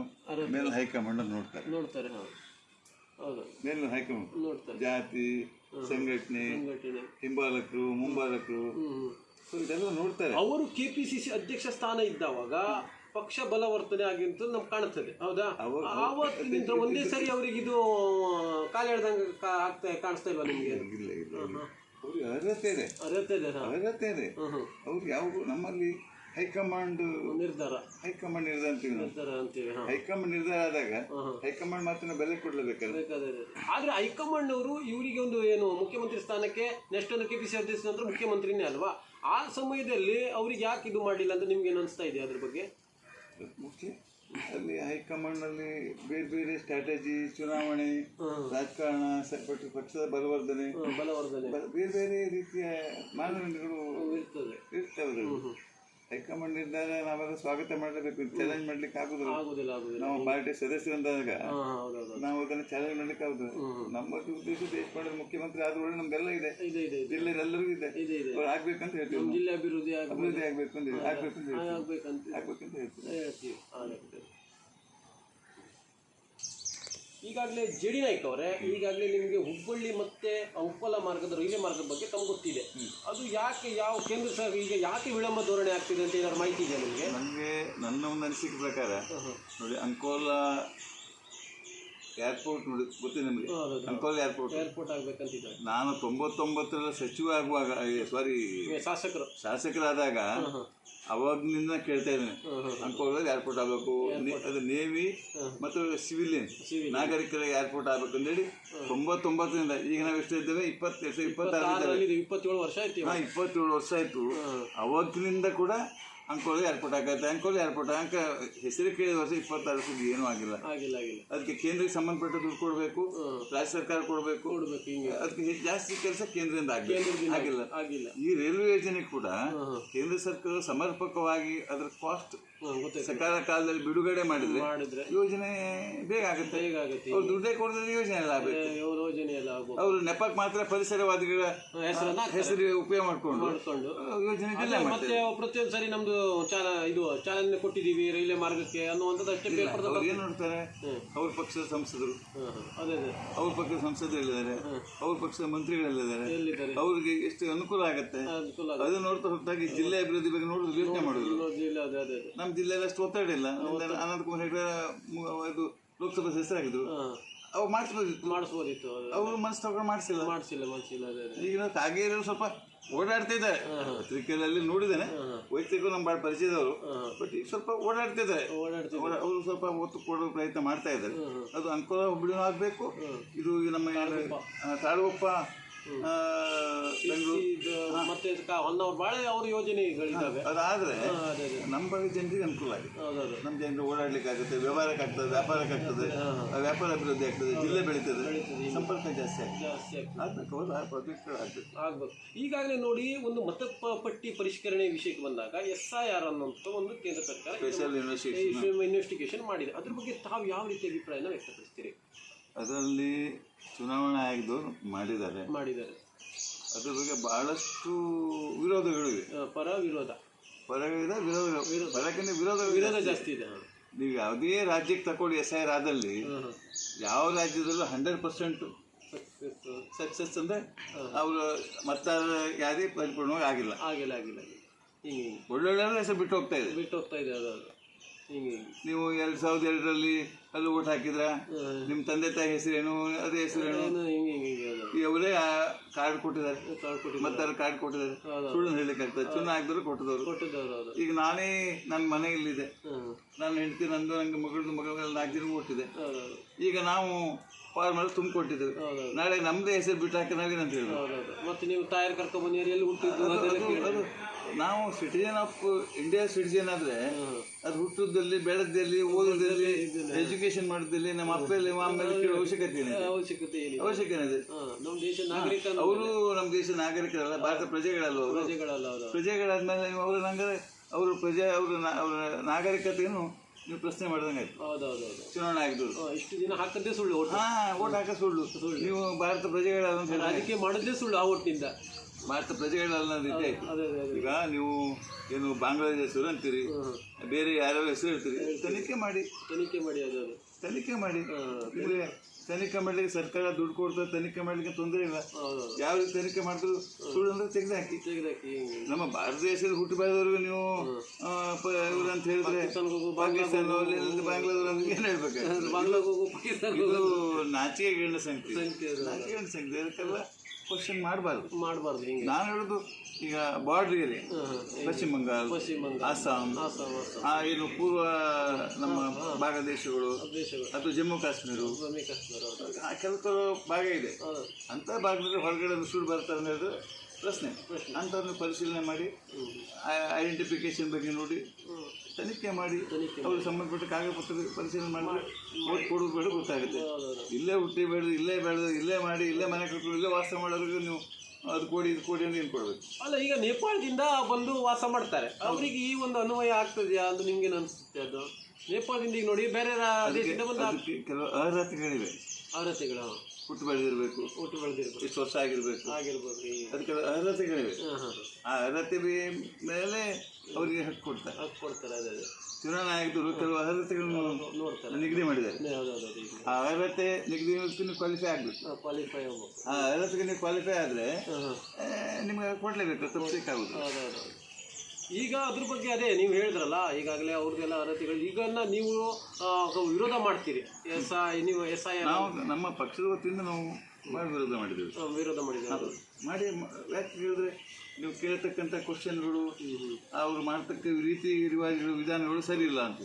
ಮೇಲೆ ಹೈಕಮಾಂಡ್ ನೋಡ್ತಾರೆ. ಮೇಲೆ ಹೈಕಮಾಂಡ್ ಜಾತಿ, ಸಂಘಟನೆ, ಸಂಘಟನೆ, ಹಿಂಬಾಲಕರು, ಮುಂಬಾಲಕರು, ಸೊ ಇದೆಲ್ಲ ನೋಡ್ತಾರೆ. ಅವರು ಕೆಪಿಸಿಸಿ ಅಧ್ಯಕ್ಷ ಸ್ಥಾನ ಇದ್ದವಾಗ ಪಕ್ಷ ಬಲವರ್ತನೆ ಆಗಿಂತ ನಮ್ಗೆ ಕಾಣುತ್ತದೆ, ಹೌದಾ? ಆವತ್ತಿನಿಂದ ಒಂದೇ ಸರಿ ಅವರಿಗೆ ಇದು ಕಾಲು ಎಳ್ದಂಗೆ ಕಾಣಿಸ್ತಾ ಇಲ್ವಾ ನಿಮಗೆ? ಇಲ್ಲ ಇಲ್ಲ, ಅವ್ರಿಗೆ ಅರ್ಹತೆ ಇದೆ, ಅರ್ಹತೆ ಇದೆ. ಅರ್ಹತೆ ಇದೆ. ಅವ್ರಿಗೆ ಯಾವ ನಮ್ಮಲ್ಲಿ ಹೈಕಮಾಂಡ್ ನಿರ್ಧಾರ ಅಂತೀವಿ. ಹೈಕಮಾಂಡ್ ನಿರ್ಧಾರ ಆದಾಗ ಹೈಕಮಾಂಡ್ ಮಾತ್ರ ಬೆಲೆ ಕೊಡ್ಲೇಬೇಕಾದ್ರೆ. ಆದ್ರೆ ಹೈಕಮಾಂಡ್ ಅವರು ಇವರಿಗೆ ಒಂದು ಏನು ಮುಖ್ಯಮಂತ್ರಿ ಸ್ಥಾನಕ್ಕೆ ನೆಕ್ಸ್ಟ್ ಒಂದು ಕೆಪಿಸಿ ಅಧ್ಯಕ್ಷ ನಂತರ ಮುಖ್ಯಮಂತ್ರಿನೇ ಅಲ್ವಾ? ಆ ಸಮಯದಲ್ಲಿ ಅವ್ರಿಗೆ ಯಾಕೆ ಇದು ಮಾಡಿಲ್ಲ ಅಂತ ನಿಮ್ಗೆ ಏನು ಅನಿಸ್ತಾ ಇದೆ ಅದ್ರ ಬಗ್ಗೆ? ಅಲ್ಲಿ ಹೈಕಮಾಂಡ್ ಅಲ್ಲಿ ಬೇರೆ ಬೇರೆ ಸ್ಟ್ರಾಟಜಿ, ಚುನಾವಣೆ, ರಾಜಕಾರಣ, ಪಕ್ಷದ ಬಲವರ್ಧನೆ, ಬೇರೆ ಬೇರೆ ರೀತಿಯ ಮಾನದಂಡಗಳು ಇರ್ತವೆ. ಹೈಕಮಾಂಡ್ ನಿರ್ಧಾರ ನಾವೆಲ್ಲ ಸ್ವಾಗತ ಮಾಡಲೇಬೇಕು, ಚಾಲೆಂಜ್ ಮಾಡ್ಲಿಕ್ಕೆ ಆಗುದಿಲ್ಲ. ನಾವು ಪಾರ್ಟಿ ಸದಸ್ಯರಂದಾಗ ನಾವು ಅದನ್ನು ಚಾಲೆಂಜ್ ಮಾಡ್ಲಿಕ್ಕೆ ಆಗುದಿಲ್ಲ. ನಮ್ಮ ಉದ್ದೇಶ ದೇಶ ಮಾಡಿದ ಮುಖ್ಯಮಂತ್ರಿ ಆದ್ರೂ ಒಳ್ಳೆ ನಮ್ದೆಲ್ಲ ಇದೆ, ಜಿಲ್ಲೆಯಲ್ಲರಿಗೂ ಇದೆ, ಅವ್ರು ಆಗ್ಬೇಕಂತ ಹೇಳ್ತೀವಿ. ಜಿಲ್ಲೆ ಅಭಿವೃದ್ಧಿ ಆಗ್ಬೇಕಂತ ಹೇಳ್ತೀವಿ. ಈಗಾಗಲೇ ಜೆ ಡಿ ನಾಯ್ಕ ಅವರೇ, ಈಗಾಗಲೇ ನಿಮಗೆ ಹುಬ್ಬಳ್ಳಿ ಮತ್ತೆ ಉಪ್ಪಲ ಮಾರ್ಗದ ರೈಲ್ವೆ ಮಾರ್ಗದ ಬಗ್ಗೆ ತಮ್ಗೆ ಗೊತ್ತಿದೆ. ಅದು ಯಾಕೆ ಯಾವ ಕೇಂದ್ರ ಸರ್ಕಾರ ಈಗ ಯಾಕೆ ವಿಳಂಬ ಧೋರಣೆ ಆಗ್ತಿದೆ ಅಂತ ಏನಾದ್ರು ಮಾಹಿತಿ ಇದೆಯಾ ನಿಮಗೆ? ನನಗೆ ನನ್ನ ಒಂದು ಅನಿಸಿಕೆ ಪ್ರಕಾರ ನೋಡಿ, ಅಂಕೋಲಾ ಏರ್ಪೋರ್ಟ್ ನೋಡಿ ಗೊತ್ತಿದೆ ನಿಮಗೆ? ಅಂಕೋಲಾ ಏರ್ಪೋರ್ಟ್ ಆಗ್ಬೇಕಂತಿದ್ದಾರೆ. ನಾನು 99ರಲ್ಲಿ ಸಚಿವ ಆಗುವಾಗ, ಸಾರಿ ಶಾಸಕರಾದಾಗ ಅವಾಗ್ನಿಂದ ಕೇಳ್ತಾ ಇದ್ದೇನೆ, ಅಂಕೋಲದಲ್ಲಿ ಏರ್ಪೋರ್ಟ್ ಆಗಬೇಕು, ಅದು ನೇವಿ ಮತ್ತು ಸಿವಿಲಿಯನ್ ನಾಗರಿಕರ ಏರ್ಪೋರ್ಟ್ ಆಗಬೇಕು ಅಂತೇಳಿ 99ರಿಂದ. ಈಗ ನಾವು ಎಷ್ಟು ಇದ್ದೇವೆ? 27 ವರ್ಷ ಆಯ್ತು. 27 ವರ್ಷ ಆಯ್ತು. ಅವಾಗಿನಿಂದ ಕೂಡ ಅಂಕೋಲ ಏರ್ಪೋರ್ಟ್ ಆಗತ್ತೆ, ಅಂಕೋಲ ಏರ್ಪೋರ್ಟ್ ಅಂಕ ಹೆಸರು ಕೇಳಿದ ವರ್ಷ 26 ವರ್ಷದ ಏನೂ ಆಗಿಲ್ಲ. ಅದಕ್ಕೆ ಕೇಂದ್ರಕ್ಕೆ ಸಂಬಂಧಪಟ್ಟ ದುಡ್ಡು ಕೊಡಬೇಕು, ರಾಜ್ಯ ಸರ್ಕಾರ ಕೊಡಬೇಕು, ಅದಕ್ಕೆ ಜಾಸ್ತಿ ಕೆಲಸ ಕೇಂದ್ರದಿಂದ ಆಗಿಲ್ಲ. ಈ ರೈಲ್ವೆ ಯೋಜನೆ ಕೂಡ ಕೇಂದ್ರ ಸರ್ಕಾರ ಸಮರ್ಪಕವಾಗಿ ಅದರ ಕಾಸ್ಟ್ ಸಕಾಲ ಕಾಲದಲ್ಲಿ ಬಿಡುಗಡೆ ಮಾಡಿದ್ರೆ ಯೋಜನೆ ಬೇಗ ಆಗುತ್ತೆ. ಅವ್ರು ದುಡ್ಡೇ ಕೊಡಿದ್ರೆ ಯೋಜನೆ ಎಲ್ಲ ಆಗಬೇಕು. ಅವರು ನೆಪಕ್ಕೆ ಮಾತ್ರ ಪರಿಸರವಾದಿಗಳ ಹೆಸರು ಉಪಯೋಗ ಮಾಡ್ಕೊಂಡು ಯೋಜನೆ ಪ್ರತಿಯೊಂದು ಸರಿ ನಮ್ದು ಚಾಲನೆ ಕೊಟ್ಟಿದ್ದೀವಿ ರೈಲ್ವೆ ಮಾರ್ಗಕ್ಕೆ ಅನ್ನುವಂಥದ್ದು ಅಷ್ಟೇ. ಅವ್ರು ಏನ್ ನೋಡ್ತಾರೆ? ಅವ್ರ ಪಕ್ಷದ ಸಂಸದರು, ಅವ್ರ ಪಕ್ಷದ ಸಂಸದರು ಎಲ್ಲಿದ್ದಾರೆ, ಅವ್ರ ಪಕ್ಷದ ಮಂತ್ರಿಗಳೆಲ್ಲಿದ್ದಾರೆ, ಅವ್ರಿಗೆ ಎಷ್ಟು ಅನುಕೂಲ ಆಗುತ್ತೆ ಅದನ್ನ ನೋಡ್ತಾ ಹೊರತಾಗಿ ಜಿಲ್ಲೆ ಅಭಿವೃದ್ಧಿ ಬಗ್ಗೆ ನೋಡಿದ್ರೆ ಯೋಚನೆ ಮಾಡೋದು. ನಮ್ಮ ಜಿಲ್ಲೆಯಲ್ಲಿ ಅಷ್ಟು ಒತ್ತಡ ಇಲ್ಲ. ಅನಂತಕುಮಾರ್ ಹೆಗಡೆ ಇದು ಲೋಕಸಭಾ ಸದಸ್ಯರಾಗಿದ್ರು, ಅವ್ರು ಮಾಡಿಸ್ಬೋದಿತ್ತು. ಅವರು ಮನಸ್ಸು ತಗೊಂಡು ಮಾಡಿಸಿಲ್ಲ. ಈಗ ಕಾಗೇರಿ ಸ್ವಲ್ಪ ಓಡಾಡ್ತಿದ್ದಾರೆ, ಪತ್ರಿಕೆಯಲ್ಲಿ ನೋಡಿದ್ದೇನೆ, ವೈಯಕ್ತಿಕ ನಮ್ಮ ಭಾಳ ಪರಿಚಯದವರು. ಬಟ್ ಈಗ ಸ್ವಲ್ಪ ಓಡಾಡ್ತಿದ್ದಾರೆ, ಅವರು ಸ್ವಲ್ಪ ಒತ್ತು ಕೊಡೋ ಪ್ರಯತ್ನ ಮಾಡ್ತಾ ಇದ್ದಾರೆ. ಅದು ಅಂಕೋಲ ಹುಬ್ಬಳ್ಳಿನೂ ಆಗಬೇಕು. ಇದು ನಮ್ಮ ತಾಳಗುಪ್ಪ ಮತ್ತೆ ಹೊನ್ನಾವರ ಬಾಳೆ ಅವ್ರ ಯೋಜನೆಗಳಿದ್ದಾವೆ. ಅದಾದ್ರೆ ನಮ್ಮ ಬಗ್ಗೆ ಜನರಿಗೆ ಅನುಕೂಲ ಆಗಿದೆ. ನಮ್ಮ ಜನರು ಓಡಾಡ್ಲಿಕ್ಕೆ ಆಗುತ್ತೆ, ವ್ಯವಹಾರಕ್ಕೆ ಆಗ್ತದೆ, ವ್ಯಾಪಾರಕ್ಕೆ ಆಗ್ತದೆ, ವ್ಯಾಪಾರ ಅಭಿವೃದ್ಧಿ ಆಗ್ತದೆ, ಜಿಲ್ಲೆ ಬೆಳೀತದೆ, ಸಂಪರ್ಕ ಜಾಸ್ತಿ ಆಗ್ಬೇಕು. ಈಗಾಗಲೇ ನೋಡಿ, ಒಂದು ಮತಪಟ್ಟಿ ಪರಿಷ್ಕರಣೆ ವಿಷಯಕ್ಕೆ ಬಂದಾಗ SIR ಅನ್ನುವಂಥ ಒಂದು ಕೇಂದ್ರ ಸರ್ಕಾರ ಸ್ಪೆಷಲ್ ಇನ್ವೆಸ್ಟಿಗೇಷನ್ ಮಾಡಿದೆ. ಅದ್ರ ಬಗ್ಗೆ ತಾವು ಯಾವ ರೀತಿ ಅಭಿಪ್ರಾಯನ ವ್ಯಕ್ತಪಡಿಸ್ತೀರಿ? ಅದರಲ್ಲಿ ಚುನಾವಣಾ ಆಯೋಗದವರು ಮಾಡಿದ್ದಾರೆ. ಅದ್ರ ಬಗ್ಗೆ ಬಹಳಷ್ಟು ವಿರೋಧಗಳಿವೆ. ವಿರೋಧ ಜಾಸ್ತಿ ಇದೆ. ನೀವು ಯಾವುದೇ ರಾಜ್ಯಕ್ಕೆ ತಗೊಳ್ಳಿ, SIR ಆದಲ್ಲಿ ಯಾವ ರಾಜ್ಯದಲ್ಲೂ 100% ಸಕ್ಸಸ್ ಅಂದ್ರೆ ಅವರು ಮತದಾರರ ಯಾರೇ ಪರಿಪೂರ್ಣವಾಗಿ ಆಗಿಲ್ಲ. ಒಳ್ಳೊಳ್ಳೆ ಹೆಸರು ಬಿಟ್ಟು ಹೋಗ್ತಾ ಇದೆ. ನೀವು 2002ರಲ್ಲಿ ಅಲ್ಲಿ ಓಟ್ ಹಾಕಿದ್ರ, ನಿಮ್ಮ ತಂದೆ ತಾಯಿ ಹೆಸರೇನು, ಅದೇ ಹೆಸರೇನು, ಅವರೇ ಕಾರ್ಡ್ ಕೊಟ್ಟಿದ್ದಾರೆ, ಮತದಾರ ಕಾರ್ಡ್ ಕೊಟ್ಟಿದ್ದಾರೆ. ಸುಳ್ಳು ಹೇಳಲಿಕ್ಕೆ ಆಗ್ತದೆ. ಚುನಾವಣೆ ಆಗಿದ್ರು ಕೊಟ್ಟಿದ್ದವರು. ಈಗ ನಾನೇ ನನ್ನ ಮನೆಯಲ್ಲಿದೆ, ನನ್ನ ಹೆಂಡತಿ, ನಂಗೆ ಮಗಳದ್ದು 4 ಜನ ಕೊಟ್ಟಿದೆ. ಈಗ ನಾವು ಫಾರ್ಮ್ ಅಲ್ಲಿ ತುಂಬಿಕೊಟ್ಟಿದ್ದೇವೆ. ನಾಳೆ ನಮ್ದೇ ಹೆಸರು ಬಿಟ್ಟು ಹಾಕಿ ನಾವೇನಂತ ಹೇಳ್ಬೋದು? ಮತ್ತೆ ನೀವು ತಾಯರ್ ಕರ್ಕೊಂಡ್ ಎಲ್ಲಿ ಹುಟ್ಟಿದ್ದು? ನಾವು ಸಿಟಿಜನ್ ಆಫ್ ಇಂಡಿಯಾ ಸಿಟಿಜನ್ ಆದ್ರೆ ಅದು ಹುಟ್ಟುದಲ್ಲಿ, ಬೆಳೆದಲ್ಲಿ, ಓದೋದಲ್ಲಿ, ಎಜುಕೇಶನ್ ಮಾಡೋದಲ್ಲಿ ನಮ್ಮ ಅಪ್ಪಲ್ಲಿ ಆಮೇಲೆ ಕೇಳೋ ಅವಶ್ಯಕತೆ ಇದೆ. ಅವರು ನಮ್ಮ ದೇಶ ನಾಗರಿಕರಲ್ಲ, ಭಾರತ ಪ್ರಜೆಗಳಲ್ಲ. ಪ್ರಜೆಗಳಾದ್ಮೇಲೆ ಅವ್ರ ನಾಗರಿಕತೆಯನ್ನು ನೀವು ಪ್ರಶ್ನೆ ಮಾಡಿದಂಗೆ ಚುನಾವಣೆ ಆಗಿದ್ದು ಇಷ್ಟು ದಿನ ಹಾಕದ್ದೇ ಸುಳ್ಳು, ಓಟ್ ಹಾಕ ಸುಳ್ಳು. ನೀವು ಭಾರತ ಪ್ರಜೆಗಳಾದ ಅದಕ್ಕೆ ಮಾಡಿದ್ದೇ ಸುಳ್ಳು. ಆ ಒಟ್ಟಿಂದ ಭಾರತ ಪ್ರಜೆಗಳನ್ನ ಇದ್ದೇ ಆಯ್ತು. ಅದೇ ಅದೇ ಅದೇ ಈಗ ನೀವು ಏನು ಬಾಂಗ್ಲಾದೇಶರು ಅಂತೀರಿ, ಬೇರೆ ಯಾರ್ಯಾವ ಹೆಸರು ಹೇಳ್ತೀರಿ, ತನಿಖೆ ಮಾಡಿ ಅದು ತನಿಖೆ ಮಾಡಿ. ನಿಮಗೆ ತನಿಖೆ ಮಾಡ್ಲಿಕ್ಕೆ ಸರ್ಕಾರ ದುಡ್ಡು ಕೊಡ್ತಾರೆ, ತನಿಖೆ ಮಾಡ್ಲಿಕ್ಕೆ ತೊಂದರೆ ಇಲ್ಲ. ಯಾವ ರೀತಿ ತನಿಖೆ ಮಾಡಿದ್ರು ಸುಳ್ಳು ಅಂದ್ರೆ ತೆಗೆದಾಕಿ. ನಮ್ಮ ಭಾರತ ದೇಶದಲ್ಲಿ ಹುಟ್ಟು ಬೆಳೆದವ್ರಿಗೆ ನೀವು ಇವ್ರು ಅಂತ ಹೇಳಿದ್ರೆ ಪಾಕಿಸ್ತಾನದವ್ರು ಬಾಂಗ್ಲಾದವ್ರು ಏನ್ ಹೇಳ್ಬೇಕು? ಇದು ನಾಚಿಕೆಗೇಡಿನ ಸಂಖ್ಯೆ, ನಾಚಿಕೆಗೇಡಿನ ಸಂಖ್ಯೆ. ಅದಕ್ಕೆಲ್ಲ ಕ್ವಶನ್ ಮಾಡಬಾರ್ದು. ನಾನು ಹೇಳೋದು ಈಗ ಬಾರ್ಡ್ರಿಗೆ ಪಶ್ಚಿಮ ಬಂಗಾಳ, ಅಸ್ಸಾಂ, ಏನು ಪೂರ್ವ ನಮ್ಮ ಭಾಗ ದೇಶಗಳು ಅಥವಾ ಜಮ್ಮು ಕಾಶ್ಮೀರ ಕೆಲವು ಭಾಗ ಇದೆ. ಅಂಥ ಭಾಗದಲ್ಲಿ ಹೊರಗಡೆ ಸುಳ್ಳು ಬರ್ತಾರೆ ಅಂತ ಹೇಳಿದ್ರೆ ಪ್ರಶ್ನೆ. ಅಂಥವ್ರನ್ನ ಪರಿಶೀಲನೆ ಮಾಡಿ ಐಡೆಂಟಿಫಿಕೇಶನ್ ಬಗ್ಗೆ ನೋಡಿ ತನಿಖೆ ಮಾಡಿ ಅವ್ರಿಗೆ ಸಂಬಂಧಪಟ್ಟ ಕಾಗದಪತ್ರ ಪರಿಶೀಲನೆ ಮಾಡಿದ್ರೆ ಓಟ್ ಕೊಡೋದು ಬೇಡ ಗೊತ್ತಾಗುತ್ತೆ. ಇಲ್ಲೇ ಹುಟ್ಟಿ ಬೇಡ, ಇಲ್ಲೇ ಬೆಳೆದು, ಇಲ್ಲೇ ಮಾಡಿ, ಇಲ್ಲೇ ಮನೆ ಕಟ್ಕೊಂಡು, ಇಲ್ಲೇ ವಾಸ ಮಾಡೋರಿಗೆ ನೀವು ಅದು ಕೊಡಿ ಇದು ಕೊಡಿ ಅಂತ ಏನು ಕೊಡಬೇಕು? ಅಲ್ಲ, ಈಗ ನೇಪಾಳದಿಂದ ಬಂದು ವಾಸ ಮಾಡ್ತಾರೆ, ಅವರಿಗೆ ಈ ಒಂದು ಅನ್ವಯ ಆಗ್ತದೆಯಾ ಅಂತ ನಿಮ್ಗೇನು ಅನಿಸುತ್ತೆ? ಅದು ನೇಪಾಳದಿಂದ ಈಗ ನೋಡಿ ಬೇರೆ ದೇಶದಿಂದ ಬಂದ ಕೆಲವು ಅರ್ಹತೆಗಳಿವೆ. ಅರ್ಹತೆಗಳು ಹುಟ್ಟು ಬೆಳೆದಿರಬೇಕು, ಇಷ್ಟು ವರ್ಷ ಆಗಿರ್ಬೇಕು, ಅದಕ್ಕೆ ಅರ್ಹತೆಗಳಿವೆ. ಆ ಅರ್ಹತೆ ಮೇಲೆ ಅವರಿಗೆ ಹಕ್ಕು ಕೊಡ್ತಾರೆ. ಅದೇ ಚುನಾವಣಾ ಆಯೋಗದವರು ಕೆಲವು ಅರ್ಹತೆಗಳನ್ನು ನಿಗದಿ ಮಾಡಿದ್ದಾರೆ. ಆ ಅರ್ಹತೆ ನಿಗದಿ ನೀವು ಕ್ವಾಲಿಫೈ ಆಗಬೇಕು. ಆ ಅರ್ಹತೆಗೆ ನೀವು ಕ್ವಾಲಿಫೈ ಆದರೆ ನಿಮಗೆ ಕೊಡಲೇಬೇಕು, ತಪ್ಪಿಸಲಿಕ್ಕಾಗೋದು. ಈಗ ಅದ್ರ ಬಗ್ಗೆ ಅದೇ ನೀವು ಹೇಳಿದ್ರಲ್ಲ, ಈಗಾಗಲೇ ಅವ್ರದ್ದೆಲ್ಲ ಅರ್ಹತೆಗಳು ಈಗ ನೀವು ವಿರೋಧ ಮಾಡ್ತೀರಿ. ನೀವು ನಾವು ನಮ್ಮ ಪಕ್ಷದ ವತಿಯಿಂದ ನಾವು ವಿರೋಧ ಮಾಡಿದ್ದೇವೆ. ಮಾಡಿ ಯಾಕೆ ಹೇಳಿದ್ರೆ ನೀವು ಕೇಳ್ತಕ್ಕಂಥ ಕ್ವಶನ್ಗಳು, ಅವರು ಮಾಡ್ತಕ್ಕ ರೀತಿ ರಿವಾಜುಗಳು, ವಿಧಾನಗಳು ಸರಿ ಇಲ್ಲ ಅಂತ.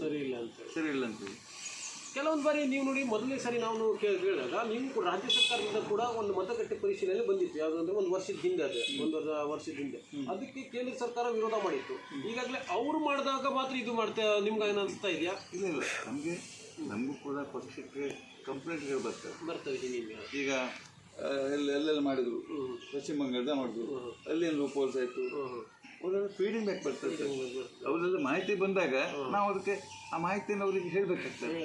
ಕೆಲವೊಂದು ಬಾರಿ ನೀವು ನೋಡಿ, ಮೊದಲನೇ ಸರಿ ನಾವು ಕೇಳಿದಾಗ ನೀವು ರಾಜ್ಯ ಸರ್ಕಾರದಿಂದ ಕೂಡ ಒಂದು ಮತಗಟ್ಟೆ ಪರಿಶೀಲನೆ ಬಂದಿತ್ತು. ಯಾವುದಂದ್ರೆ ಒಂದು ವರ್ಷದ ಹಿಂದೆ, ಅದು ಒಂದು ವರ್ಷದ ಹಿಂದೆ ಅದಕ್ಕೆ ಕೇಂದ್ರ ಸರ್ಕಾರ ವಿರೋಧ ಮಾಡಿತ್ತು. ಈಗಾಗಲೇ ಅವರು ಮಾಡಿದಾಗ ಮಾತ್ರ ಇದು ಮಾಡ್ತಾ ನಿಮ್ಗೆ ಏನು ಅನಿಸ್ತಾ ಇದೆಯಾ? ಇಲ್ಲ, ನಮಗೂ ಕೂಡ ಪಕ್ಷಕ್ಕೆ ಕಂಪ್ಲೇಂಟ್ಗಳು ಬರ್ತವೆ. ಈಗ ಎಲ್ಲೆಲ್ಲ ಮಾಡಿದ್ರು, ಪಶ್ಚಿಮ ಬಂಗಾಳದ ಮಾಡಿದ್ರು, ಅಲ್ಲೇನು ಲೂಪೋಲ್ಸ್ ಆಯಿತು, ಅವರೆಲ್ಲ ಫೀಡಿಂಗ್ ಬ್ಯಾಕ್ ಬರ್ತದೆ. ಅವರೆಲ್ಲ ಮಾಹಿತಿ ಬಂದಾಗ ನಾವು ಅದಕ್ಕೆ ಆ ಮಾಹಿತಿಯನ್ನು ಅವರಿಗೆ ಹೇಳಬೇಕಾಗ್ತದೆ,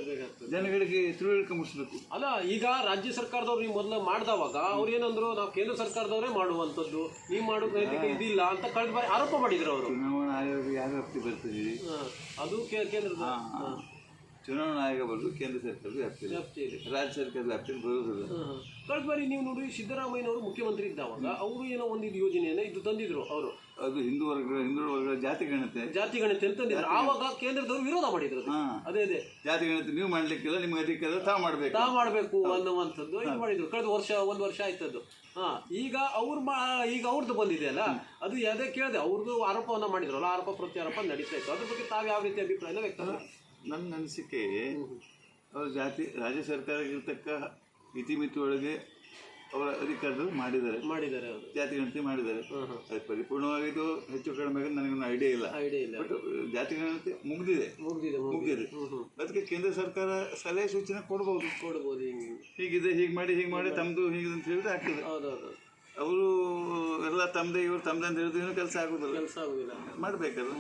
ಜನಗಳಿಗೆ ತಿಳುವಳಿಕೆ ಮುಟ್ಟಿಸ್ಬೇಕು. ಅಲ್ಲ, ಈಗ ರಾಜ್ಯ ಸರ್ಕಾರದವ್ರು ನೀವು ಮೊದಲು ಮಾಡಿದವಾಗ ಅವ್ರು ಏನಂದ್ರು, ನಾವು ಕೇಂದ್ರ ಸರ್ಕಾರದವರೇ ಮಾಡುವಂಥದ್ದು, ನೀವು ಮಾಡೋ ನೈತಿಕ ಇದಿಲ್ಲ ಅಂತ ಕಳೆದ ಬಾರಿ ಆರೋಪ ಮಾಡಿದ್ರು ಅವರು. ಚುನಾವಣಾ ಆಯೋಗ ಯಾವ ವ್ಯಾಪ್ತಿ ಬರ್ತದೆ? ಅದು ಕೇಂದ್ರದ ಚುನಾವಣಾ ಆಯೋಗ ಬರೋದು ಕೇಂದ್ರ ಸರ್ಕಾರದ ವ್ಯಾಪ್ತಿಯಲ್ಲಿ, ರಾಜ್ಯ ಸರ್ಕಾರದ ವ್ಯಾಪ್ತಿಯಲ್ಲಿ ಬರೋದಿಲ್ಲ. ಕಳೆದ ಬಾರಿ ನೀವು ನೋಡಿ, ಸಿದ್ದರಾಮಯ್ಯನವರು ಮುಖ್ಯಮಂತ್ರಿ ಇದ್ದಾವಾಗ ಅವರು ಏನೋ ಒಂದು ಯೋಜನೆಯನ್ನು ಇದು ತಂದಿದ್ರು. ಅವರು ಅದು ಹಿಂದುಳಿದ ವರ್ಗಗಳ ಜಾತಿ ಗಣತೆ ಅಂತ ತಂದಿದ್ರು. ಆವಾಗ ಕೇಂದ್ರದವರು ವಿರೋಧ ಮಾಡಿದ್ರು. ಅದೇ ಜಾತಿ ಗಣತೆ ನೀವು ಮಾಡ್ಲಿಕ್ಕಿಲ್ಲ, ನಿಮ್ಗೆ ಅಧಿಕಾರ ತಾವು ಮಾಡಬೇಕು ಅನ್ನುವಂಥದ್ದು ಇದು ಮಾಡಿದ್ರು. ಕಳೆದ ಒಂದು ವರ್ಷ ಆಯ್ತದ್ದು. ಈಗ ಅವ್ರದ್ದು ಬಂದಿದೆ ಅಲ್ಲ, ಅದು ಯಾವುದೇ ಕೇಳಿದೆ ಅವ್ರದ್ದು ಆರೋಪವನ್ನು ಮಾಡಿದ್ರಲ್ಲ, ಆರೋಪ ಪ್ರತ್ಯಾರೋಪ ನಡೀತಾ ಇತ್ತು. ಅದ್ರ ಬಗ್ಗೆ ತಾವು ಯಾವ ರೀತಿ ಅಭಿಪ್ರಾಯನ ವ್ಯಕ್ತ? ನನ್ನ ಅನಿಸಿಕೆ, ಅವರು ರಾಜ್ಯ ಸರ್ಕಾರಕ್ಕೆ ಇರ್ತಕ್ಕ ಇತಿಮಿತಿ ಒಳಗೆ ಅವರ ಅಧಿಕಾರದಲ್ಲಿ ಮಾಡಿದ್ದಾರೆ ಜಾತಿ ಗಣತಿ ಮಾಡಿದ್ದಾರೆ. ಅದು ಪರಿಪೂರ್ಣವಾಗಿದ್ದು ಹೆಚ್ಚು ಕಡಿಮೆ ನನಗೆ ಐಡಿಯಾ ಇಲ್ಲ. ಬಟ್ ಜಾತಿ ಗಣತಿ ಮುಗ್ದಿದೆ. ಅದಕ್ಕೆ ಕೇಂದ್ರ ಸರ್ಕಾರ ಸಲಹೆ ಸೂಚನೆ ಕೊಡ್ಬೋದು. ಹೀಗಿದೆ, ಹೀಗೆ ಮಾಡಿ ತಮ್ಮದು ಹೀಗಿದೆ ಅಂತ ಹೇಳಿದ್ರೆ ಆಗ್ತದೆ. ಅವರು ಎಲ್ಲ ತಮ್ಮದೇ, ಇವರು ತಮ್ಮದೇ ಅಂತ ಹೇಳಿದ್ರೆ ಏನೂ ಕೆಲಸ ಆಗೋದಿಲ್ಲ. ಮಾಡಬೇಕಲ್ಲ.